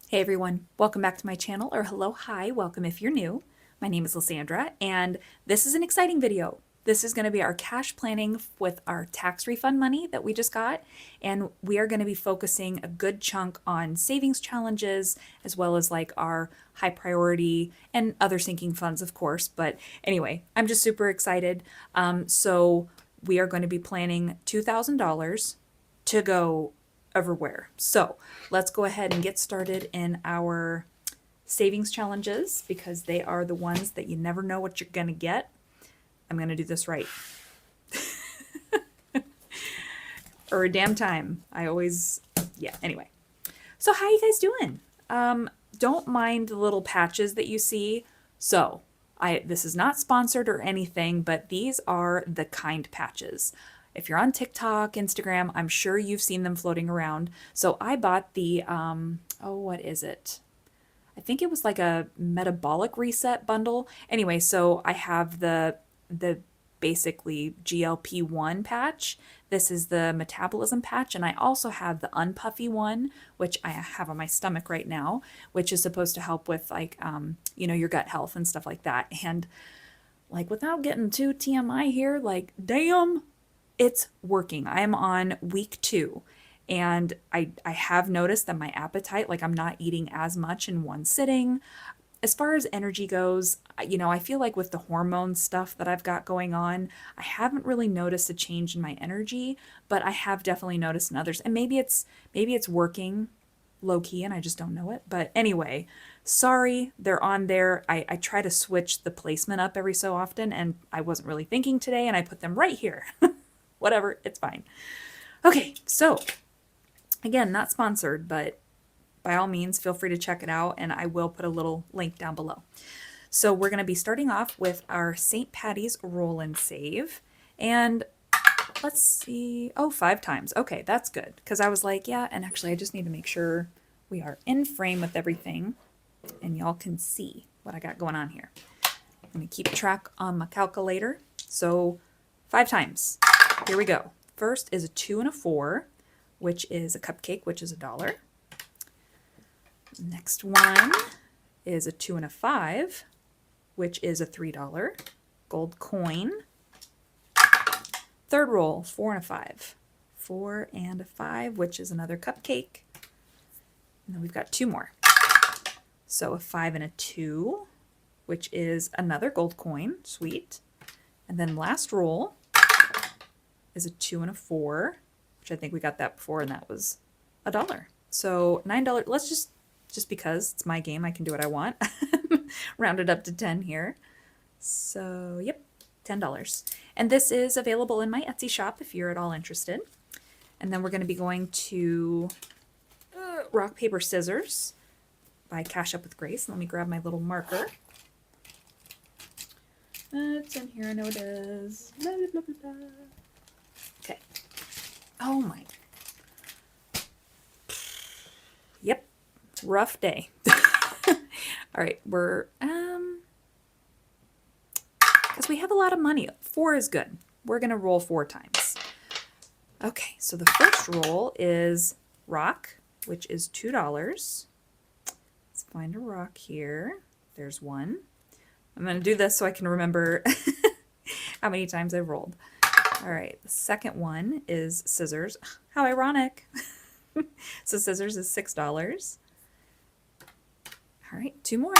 Hey everyone, welcome back to my channel, or hello, hi, welcome if you're new. My name is Lasandra, and this is an exciting video. This is going to be our cash planning with our tax refund money that we just got, and we are going to be focusing a good chunk on savings challenges, as well as like our high priority and other sinking funds, of course. But anyway, I'm just super excited. So we are going to be planning $2,000 to go everywhere. So let's go ahead and get started in our savings challenges because they are the ones that you never know what you're going to get. I'm going to do this right. Or a damn time. Anyway. So how you guys doing? Don't mind the little patches that you see. So this is not sponsored or anything, but these are the kind patches. If you're on TikTok, Instagram, I'm sure you've seen them floating around. So I bought the, what is it? I think it was like a metabolic reset bundle. Anyway, so I have the basically GLP-1 patch. This is the metabolism patch, and I also have the unpuffy one, which I have on my stomach right now, which is supposed to help with like your gut health and stuff like that. And like without getting too TMI here, like damn, it's working. I am on week 2, and I have noticed that my appetite, like I'm not eating as much in one sitting. As far as energy goes, I feel like with the hormone stuff that I've got going on, I haven't really noticed a change in my energy, but I have definitely noticed in others. And maybe it's working low key and I just don't know it. But anyway, sorry, they're on there. I try to switch the placement up every so often, and I wasn't really thinking today, and I put them right here. Whatever, it's fine. Okay, so again, not sponsored, but by all means, feel free to check it out, and I will put a little link down below. So we're going to be starting off with our St. Patty's roll and save. And let's see. Oh, 5 times. Okay, that's good. Because I was like, yeah, and actually I just need to make sure we are in frame with everything and y'all can see what I got going on here. I'm going to keep track on my calculator. So 5 times. Here we go. First is a 2 and a 4, which is a cupcake, which is $1. Next one is a 2 and a 5, which is a $3 gold coin. Third roll, 4 and a 5. 4 and a 5, which is another cupcake. And then we've got 2 more. So a 5 and a 2, which is another gold coin. Sweet. And then last roll is a 2 and a 4, which I think we got that before, and that was $1. So $9. Let's just because it's my game, I can do what I want. Round it up to 10 here. So, yep, $10. And this is available in my Etsy shop if you're at all interested. And then we're going to be going to Rock, Paper, Scissors by Cash Up with Grace. Let me grab my little marker. It's in here, I know it is. Blah, blah, blah, blah. Okay. Oh my. Yep. Rough day. All right, we're because we have a lot of money. 4 is good. We're gonna roll 4 times. Okay, so the first roll is rock, which is $2. Let's find a rock here. There's one. I'm gonna do this so I can remember how many times I've rolled. All right, the second one is scissors. How ironic. So scissors is $6. All right, 2 more.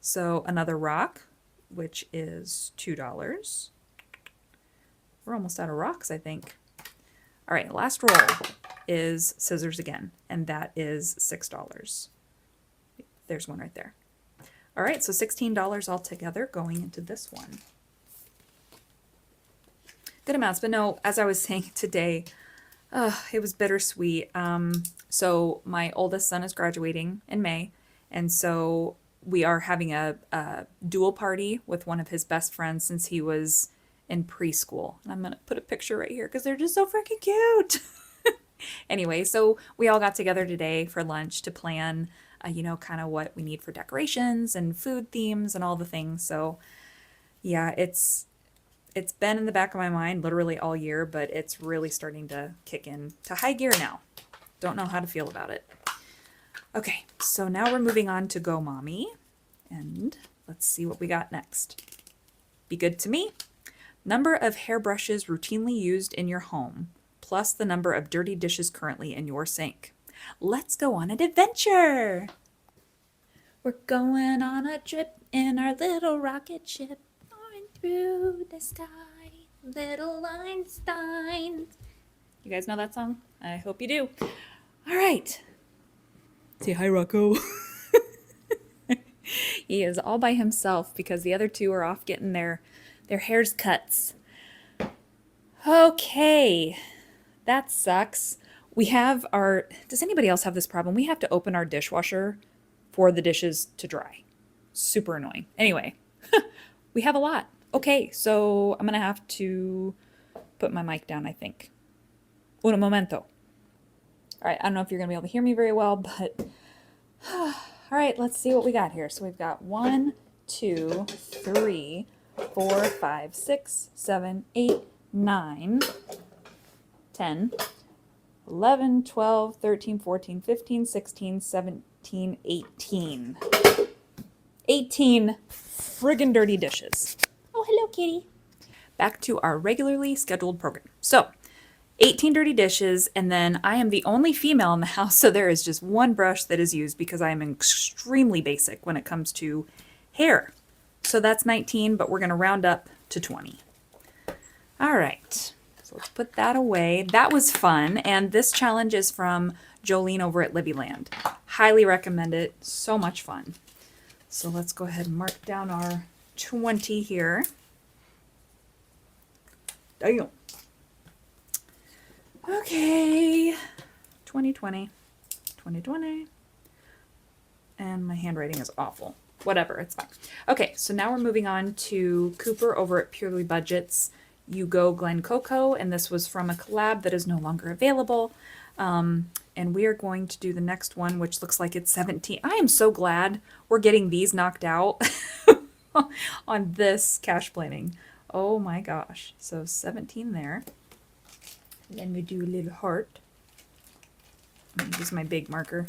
So another rock, which is $2. We're almost out of rocks, I think. All right, last roll is scissors again, and that is $6. There's one right there. All right, so $16 altogether going into this one. Good amounts, but no, as I was saying today, it was bittersweet. So my oldest son is graduating in May, and so we are having a dual party with one of his best friends since he was in preschool. And I'm going to put a picture right here because they're just so freaking cute. Anyway, so we all got together today for lunch to plan, kind of what we need for decorations and food themes and all the things. So yeah, it's been in the back of my mind literally all year, but it's really starting to kick in to high gear now. Don't know how to feel about it. Okay, so now we're moving on to Go Mommy. And let's see what we got next. Be good to me. Number of hairbrushes routinely used in your home, plus the number of dirty dishes currently in your sink. Let's go on an adventure. We're going on a trip in our little rocket ship, going through the sky, little Einstein. You guys know that song? I hope you do. All right. Say hi, Rocco. He is all by himself because the other two are off getting their hairs cuts. Okay. That sucks. We have our... Does anybody else have this problem? We have to open our dishwasher for the dishes to dry. Super annoying. Anyway, we have a lot. Okay, so I'm going to have to put my mic down, I think. Un momento. All right, I don't know if you're going to be able to hear me very well, but... All right, let's see what we got here. So we've got 1, 2, 3, 4, 5, 6, 7, 8, 9, 10, 11, 12, 13, 14, 15, 16, 17, 18. 18 friggin' dirty dishes. Oh, hello, kitty. Back to our regularly scheduled program. So, 18 dirty dishes, and then I am the only female in the house, so there is just one brush that is used because I am extremely basic when it comes to hair. So that's 19, but we're going to round up to 20. All right, so let's put that away. That was fun, and this challenge is from Jolene over at Libbyland. Highly recommend it. So much fun. So let's go ahead and mark down our 20 here. Damn. Okay, 2020, 2020, and my handwriting is awful. Whatever, it's fine. Okay, so now we're moving on to Cooper over at Purely Budgets. You Go Glen Coco, and this was from a collab that is no longer available. And we are going to do the next one, which looks like it's 17. I am so glad we're getting these knocked out on this cash planning. Oh my gosh. So 17 there. Then we do a little heart. I'm going to use my big marker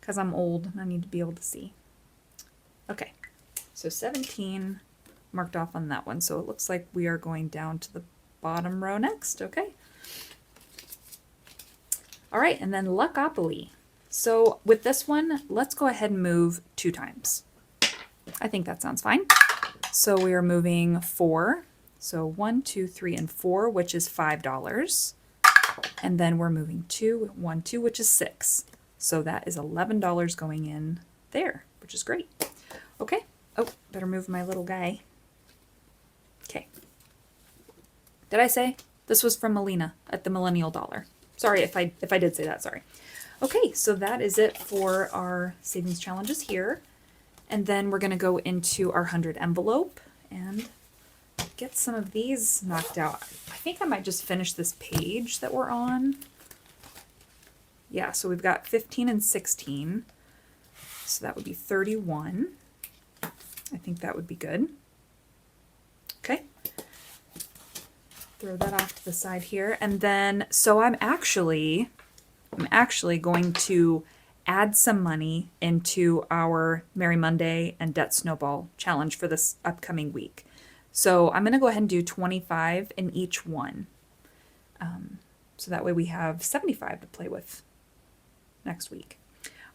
because I'm old and I need to be able to see. Okay, so 17 marked off on that one. So it looks like we are going down to the bottom row next. Okay. All right, and then Luckopoly. So with this one, let's go ahead and move 2 times. I think that sounds fine. So we are moving 4. So 1, 2, 3, and 4, which is $5. And then we're moving 2, 1, 2, which is 6. So that is $11 going in there, which is great. Okay. Oh, better move my little guy. Okay. Did I say? This was from Melina at the Millennial Dollar. Sorry if I did say that, sorry. Okay, so that is it for our savings challenges here. And then we're going to go into our 100 envelope and get some of these knocked out. I think I might just finish this page that we're on. Yeah, so we've got 15 and 16. So that would be 31. I think that would be good. Okay. Throw that off to the side here. And then, so I'm actually going to add some money into our Merry Monday and Debt Snowball challenge for this upcoming week. So I'm going to go ahead and do 25 in each one. So that way we have 75 to play with next week.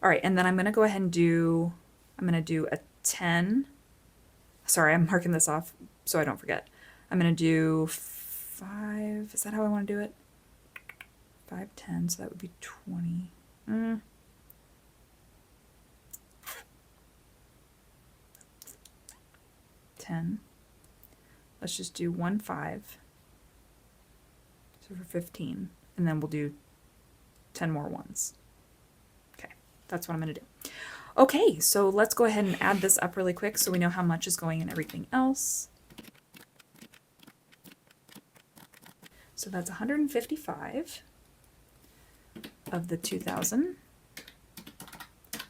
All right, and then I'm going to go ahead and do a 10. Sorry, I'm marking this off so I don't forget. I'm going to do 5. Is that how I want to do it? 5, 10, so that would be 20. 10. Let's just do 1, 5. So for 15. And then we'll do 10 more ones. Okay, that's what I'm going to do. Okay, so let's go ahead and add this up really quick so we know how much is going in everything else. So that's 155 of the 2,000.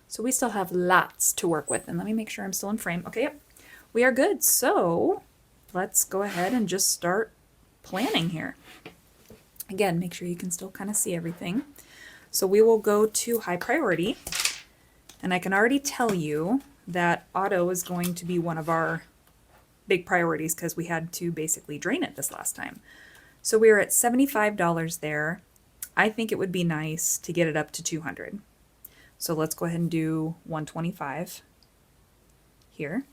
So we still have lots to work with. And let me make sure I'm still in frame. Okay, yep. We are good. So let's go ahead and just start planning here. Again, make sure you can still kind of see everything. So we will go to high priority, and I can already tell you that auto is going to be one of our big priorities because we had to basically drain it this last time. So we are at $75 there. I think it would be nice to get it up to 200. So let's go ahead and do 125 here.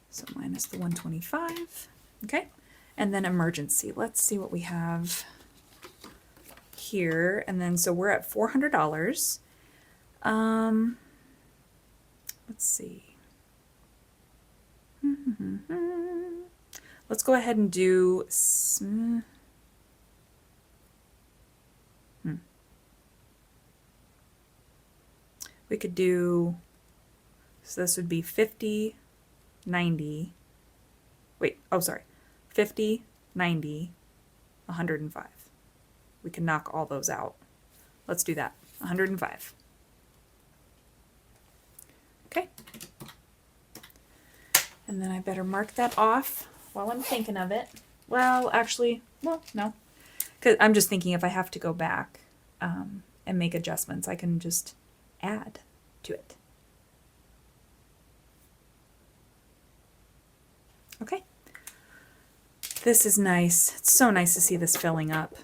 So minus the 125. Okay. And then emergency. Let's see what we have here. And then so we're at $400. Let's see. Let's go ahead and do we could do, so this would be 50, 90. Wait, oh sorry. 50, 90, 105. We can knock all those out. Let's do that. 105. Okay. And then I better mark that off while I'm thinking of it. Well, actually, well, no. Because I'm just thinking if I have to go back and make adjustments, I can just add to it. Okay. This is nice. It's so nice to see this filling up.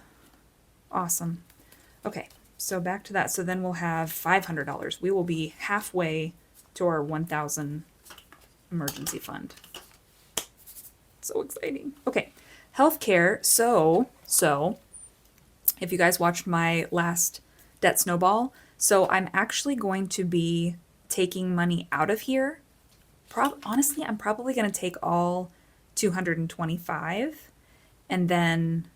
Awesome. Okay, so back to that. So then we'll have $500. We will be halfway to our 1,000 emergency fund. So exciting. Okay, healthcare. So if you guys watched my last debt snowball, so I'm actually going to be taking money out of here. Honestly, I'm probably going to take all 225 and then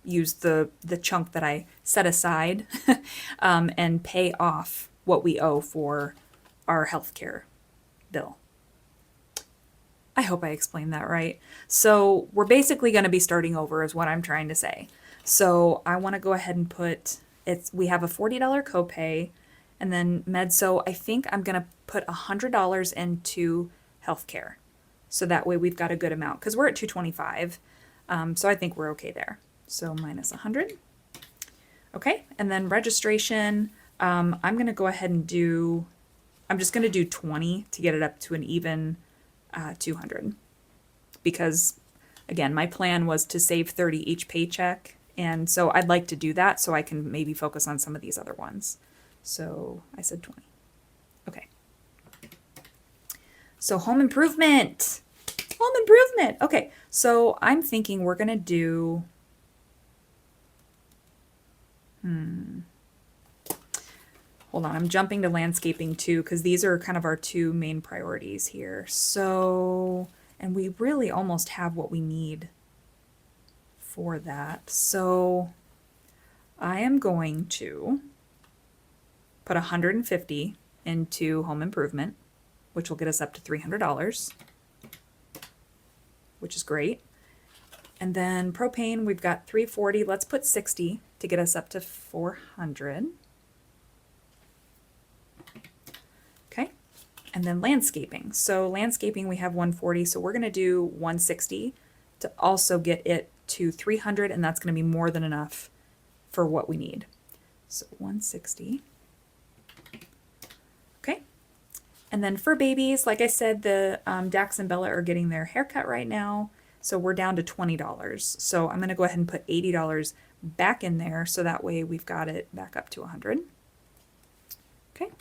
use the chunk that I set aside and pay off what we owe for our healthcare bill. I hope I explained that right. So we're basically going to be starting over is what I'm trying to say. So I want to go ahead and put, we have a $40 copay and then med. So I think I'm going to put $100 into healthcare. So that way we've got a good amount because we're at 225. So I think we're okay there. So minus 100. Okay. And then registration, I'm going to go ahead and I'm just going to do 20 to get it up to an even 200. Because again, my plan was to save 30 each paycheck. And so I'd like to do that so I can maybe focus on some of these other ones. So I said 20. Okay. So home improvement. Home improvement. Okay. So I'm thinking we're going to do, hold on. I'm jumping to landscaping too, because these are kind of our two main priorities here. So, and we really almost have what we need for that. So I am going to put 150 into home improvement, which will get us up to $300, which is great. And then propane, we've got 340. Let's put 60 to get us up to 400. Okay. And then landscaping. So landscaping, we have 140. So we're going to do 160 to also get it to 300. And that's going to be more than enough for what we need. So 160. Okay. And then for babies, like I said, the Dax and Bella are getting their haircut right now. So we're down to $20. So I'm going to go ahead and put $80 back in there. So that way we've got it back up to 100. Okay.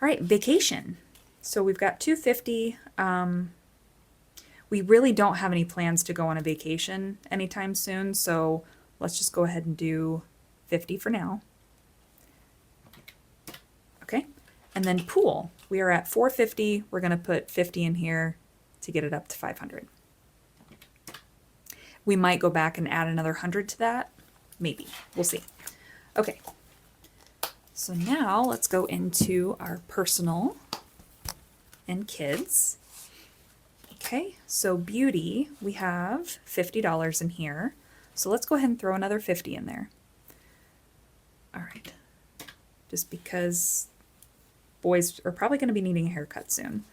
All right. Vacation. So we've got 250. We really don't have any plans to go on a vacation anytime soon. So let's just go ahead and do 50 for now. Okay. And then pool, we are at 450. We're going to put 50 in here to get it up to 500. We might go back and add another 100 to that. Maybe. We'll see. Okay. So now let's go into our personal and kids. Okay. So beauty, we have $50 in here. So let's go ahead and throw another 50 in there. All right. Just because boys are probably going to be needing a haircut soon.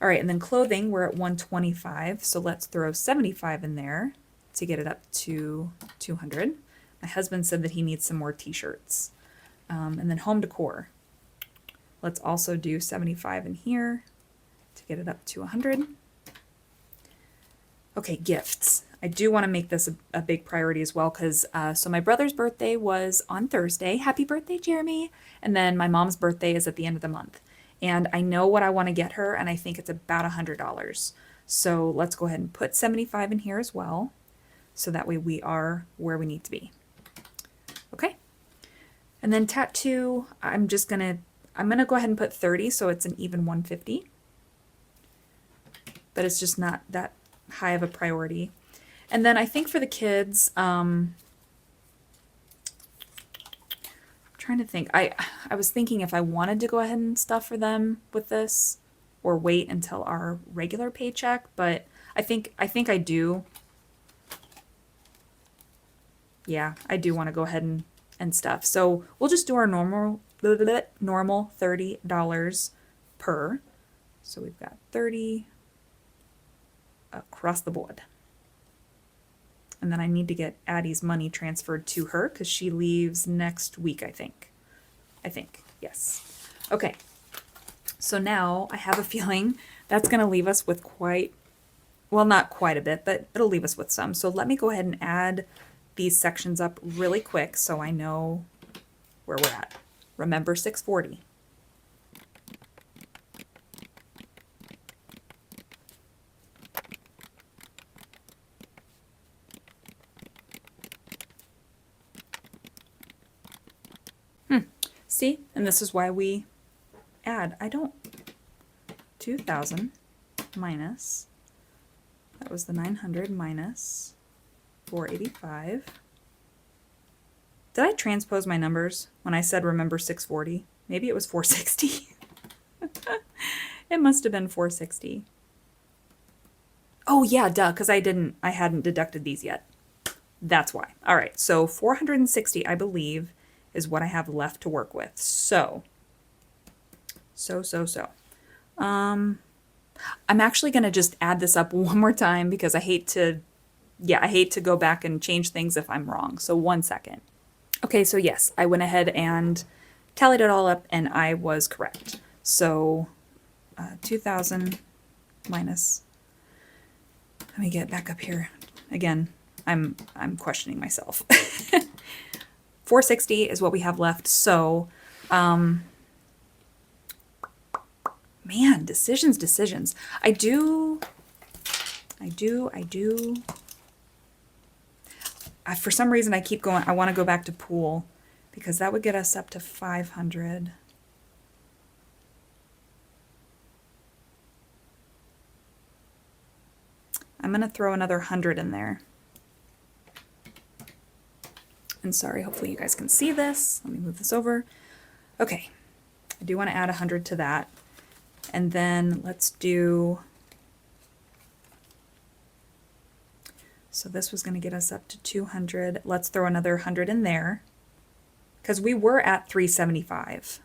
All right, and then clothing, we're at 125, so let's throw 75 in there to get it up to 200. My husband said that he needs some more t-shirts. And then home decor. Let's also do 75 in here to get it up to 100. Okay, gifts. I do want to make this a big priority as well because so my brother's birthday was on Thursday. Happy birthday, Jeremy. And then my mom's birthday is at the end of the month. And I know what I want to get her, and I think it's about $100. So let's go ahead and put 75 in here as well. So that way we are where we need to be. Okay. And then tattoo, I'm gonna go ahead and put 30 so it's an even 150. But it's just not that high of a priority. And then I think for the kids, I'm trying to think. I was thinking if I wanted to go ahead and stuff for them with this or wait until our regular paycheck, but I think I do. Yeah, I do want to go ahead and stuff. So we'll just do our normal $30 per. So we've got 30 across the board. And then I need to get Addie's money transferred to her because she leaves next week, I think. Yes. Okay. So now I have a feeling that's going to leave us with not quite a bit, but it'll leave us with some. So let me go ahead and add these sections up really quick so I know where we're at. Remember 640. See, and this is why we add. 2,000 minus, that was the 900 minus 485. Did I transpose my numbers when I said remember 640? Maybe it was 460. It must have been 460. Oh yeah, duh, because I hadn't deducted these yet. That's why. All right, so 460, I believe, is what I have left to work with. So. I'm actually going to just add this up one more time because I hate to go back and change things if I'm wrong. So 1 second. Okay, so yes, I went ahead and tallied it all up and I was correct. So 2,000 minus, let me get back up here. Again, I'm questioning myself. 460 is what we have left. So, man, decisions. For some reason, I keep going. I want to go back to pool because that would get us up to 500. I'm going to throw another 100 in there. And sorry, hopefully you guys can see this. Let me move this over. Okay, I do want to add 100 to that. And then let's do, so this was going to get us up to 200. Let's throw another 100 in there because we were at 375.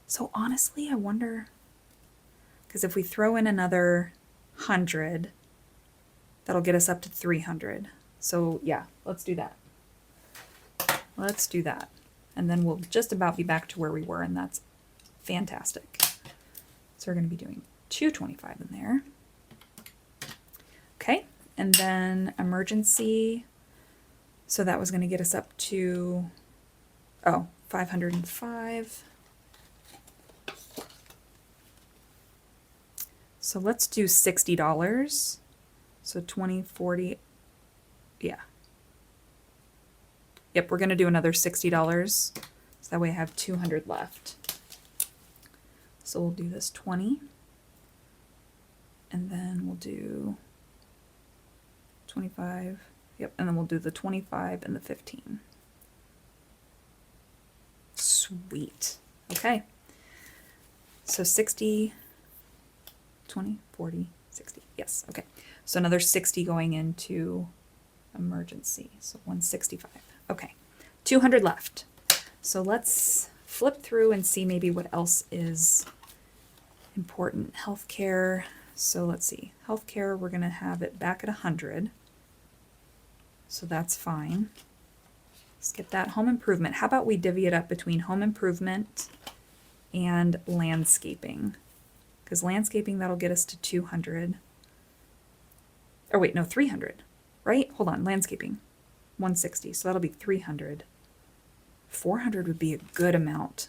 So honestly, I wonder, because if we throw in another 100, that'll get us up to 300. So yeah, let's do that. Let's do that. And then we'll just about be back to where we were, and that's fantastic. So we're going to be doing 225 in there. Okay, and then emergency. So that was going to get us up to, 505. So let's do $60. So 20, 40, yeah. Yep, we're going to do another $60. So that way I have 200 left. So we'll do this 20. And then we'll do 25. Yep, and then we'll do the 25 and the 15. Sweet. Okay. So 60, 20, 40, 60. Yes, okay. So another 60 going into emergency. So 165. Okay, 200 left. So let's flip through and see maybe what else is important. Healthcare. So let's see. Healthcare, we're going to have it back at 100. So that's fine. Skip that. Home improvement. How about we divvy it up between home improvement and landscaping? Because landscaping, that'll get us to 200. Or wait, no, 300, right? Hold on, landscaping, 160. So that'll be 300. 400 would be a good amount.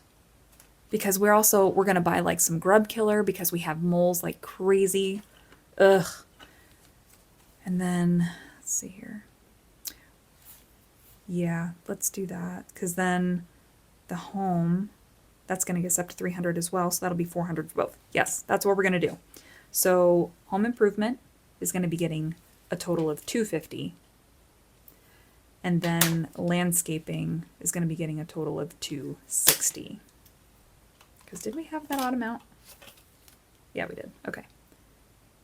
Because we're going to buy like some grub killer because we have moles like crazy. Ugh. And then, let's see here. Yeah, let's do that. Because then the home, that's going to get us up to 300 as well. So that'll be 400 for both. Yes, that's what we're going to do. So home improvement is going to be getting a total of 250. And then landscaping is going to be getting a total of 260. Because did we have that odd amount? Yeah, we did. Okay.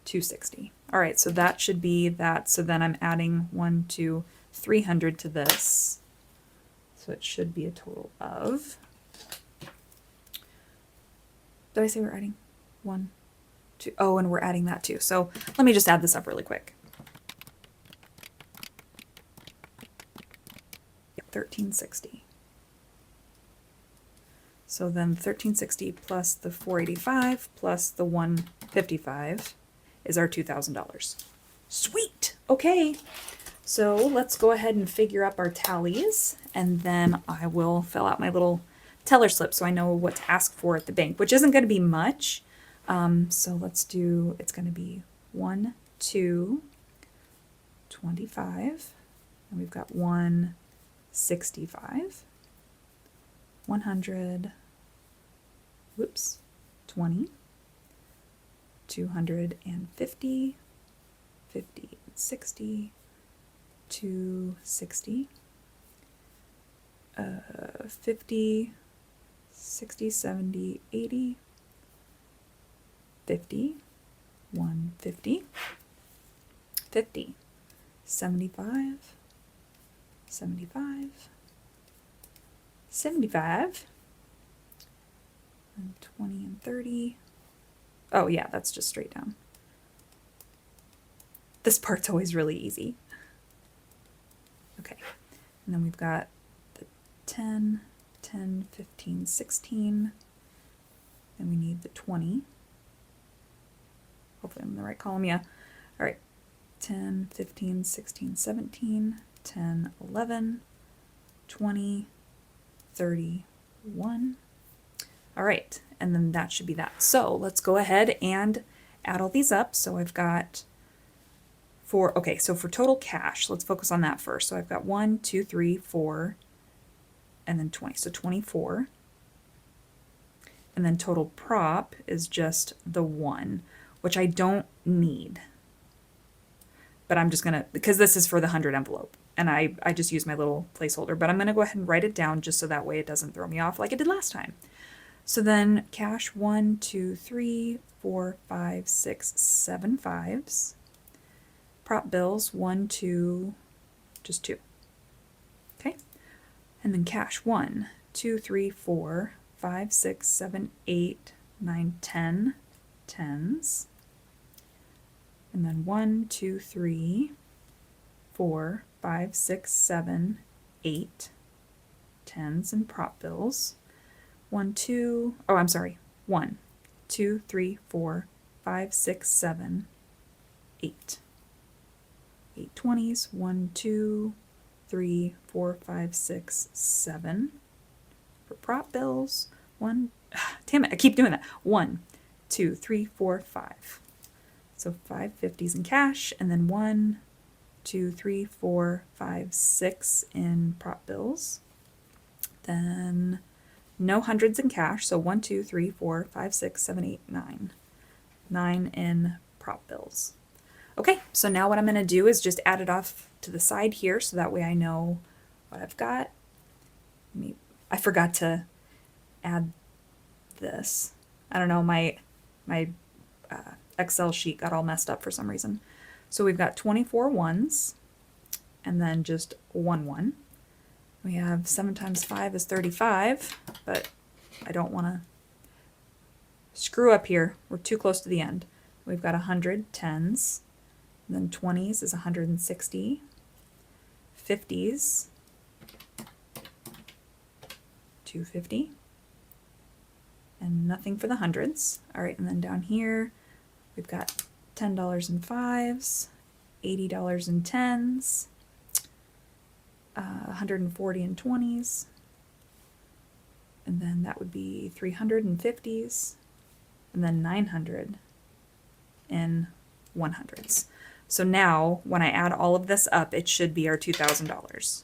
260. All right, so that should be that. So then I'm adding 300 to this. So it should be a total of, did I say we're adding 1, 2? Oh, and we're adding that too. So let me just add this up really quick. 1360. So then 1360 plus the 485 plus the 155 is our $2,000. Sweet. Okay. So let's go ahead and figure up our tallies, and then I will fill out my little teller slip so I know what to ask for at the bank, which isn't going to be much. So let's do, it's going to be 1, 2, 25, and we've got 165, 100, whoops, 20, 250, 50, 60, 260, 50, 60, 70, 80, 50, 150, 50, 75, 75, 75, and 20 and 30. Oh yeah, that's just straight down. This part's always really easy. Okay, and then we've got the 10, 10, 15, 16. Then we need the 20. Hopefully I'm in the right column, yeah. All right, 10, 15, 16, 17, 10, 11, 20, 31. All right, and then that should be that. So let's go ahead and add all these up. So I've got okay, so for total cash, let's focus on that first. So I've got 1, 2, 3, 4, and then 20. So 24. And then total prop is just the 1, which I don't need. But I'm just going to, because this is for the 100 envelope, and I just use my little placeholder, but I'm going to go ahead and write it down just so that way it doesn't throw me off like it did last time. So then cash 1, 2, 3, 4, 5, 6, 7 fives. Prop bills 1, 2, just 2. Okay. And then cash 1, 2, 3, 4, 5, 6, 7, 8, 9, 10 tens. And then 1, 2, 3, 4, 5, 6, 7, 8 tens and prop bills. 1, 2, oh, I'm sorry. 1, 2, 3, 4, 5, 6, 7, 8. 8 20s. 1, 2, 3, 4, 5, 6, 7. For prop bills. 1, damn it, I keep doing that. 1, 2, 3, 4, 5. So 5 50s in cash, and then 1, 2, 3, 4, 5, 6 in prop bills. Then no hundreds in cash, so 1, 2, 3, 4, 5, 6, 7, 8, 9. 9 in prop bills. Okay, so now what I'm going to do is just add it off to the side here, so that way I know what I've got. I forgot to add this. I don't know, my Excel sheet got all messed up for some reason. So we've got 24 ones, and then just 1 1. We have 7 times 5 is 35, but I don't want to screw up here. We're too close to the end. We've got 100 tens, and then 20s is 160, 50s, 250, and nothing for the hundreds. All right, and then down here, we've got $10 in fives, $80 in tens, 140 in 20s, and then that would be 300 in 50s, and then 900 in 100s. So now, when I add all of this up, it should be our $2,000.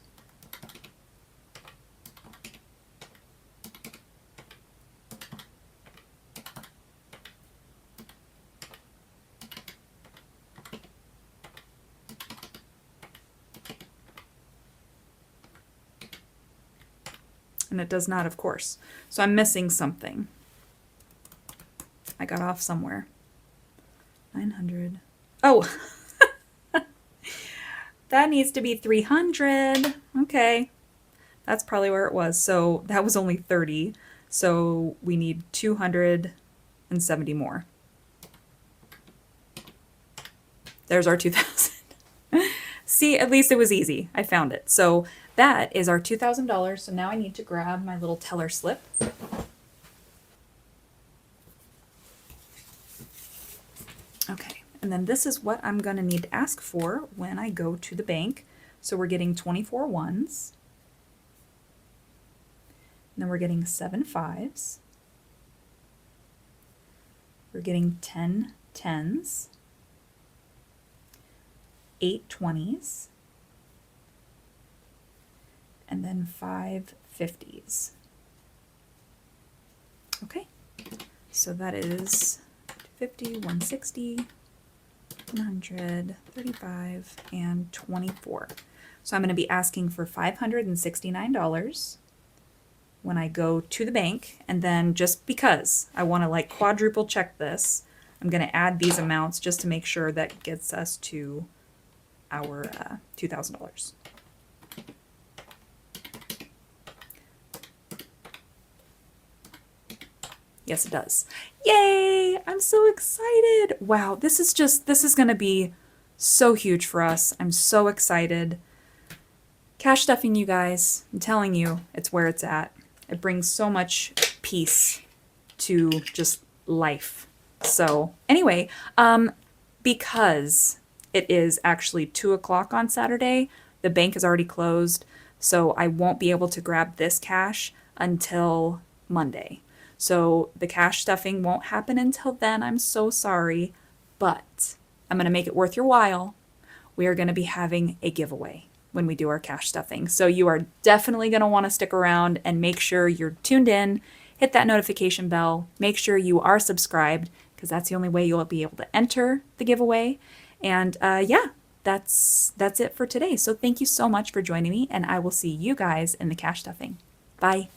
And it does not, of course. So I'm missing something. I got off somewhere. 900. Oh, that needs to be 300. Okay. That's probably where it was. So that was only 30. So we need 270 more. There's our 2,000. See, at least it was easy. I found it. So that is our $2,000. So now I need to grab my little teller slip. Okay, and then this is what I'm going to need to ask for when I go to the bank. So we're getting 24 ones. And then we're getting 7 fives. We're getting 10 tens. 8 20s. And then 5 50s. Okay, so that is 50, 160, 100, 35, and 24. So I'm going to be asking for $569 when I go to the bank, and then just because I want to like quadruple check this, I'm going to add these amounts just to make sure that gets us to our $2,000. Yes, it does. Yay! I'm so excited. Wow, this is going to be so huge for us. I'm so excited. Cash stuffing, you guys, I'm telling you, it's where it's at. It brings so much peace to just life. So anyway, because it is actually 2 o'clock on Saturday, the bank is already closed, so I won't be able to grab this cash until Monday. So the cash stuffing won't happen until then. I'm so sorry, but I'm going to make it worth your while. We are going to be having a giveaway when we do our cash stuffing. So you are definitely going to want to stick around and make sure you're tuned in, hit that notification bell, make sure you are subscribed because that's the only way you'll be able to enter the giveaway. And yeah, that's it for today. So thank you so much for joining me, and I will see you guys in the cash stuffing. Bye.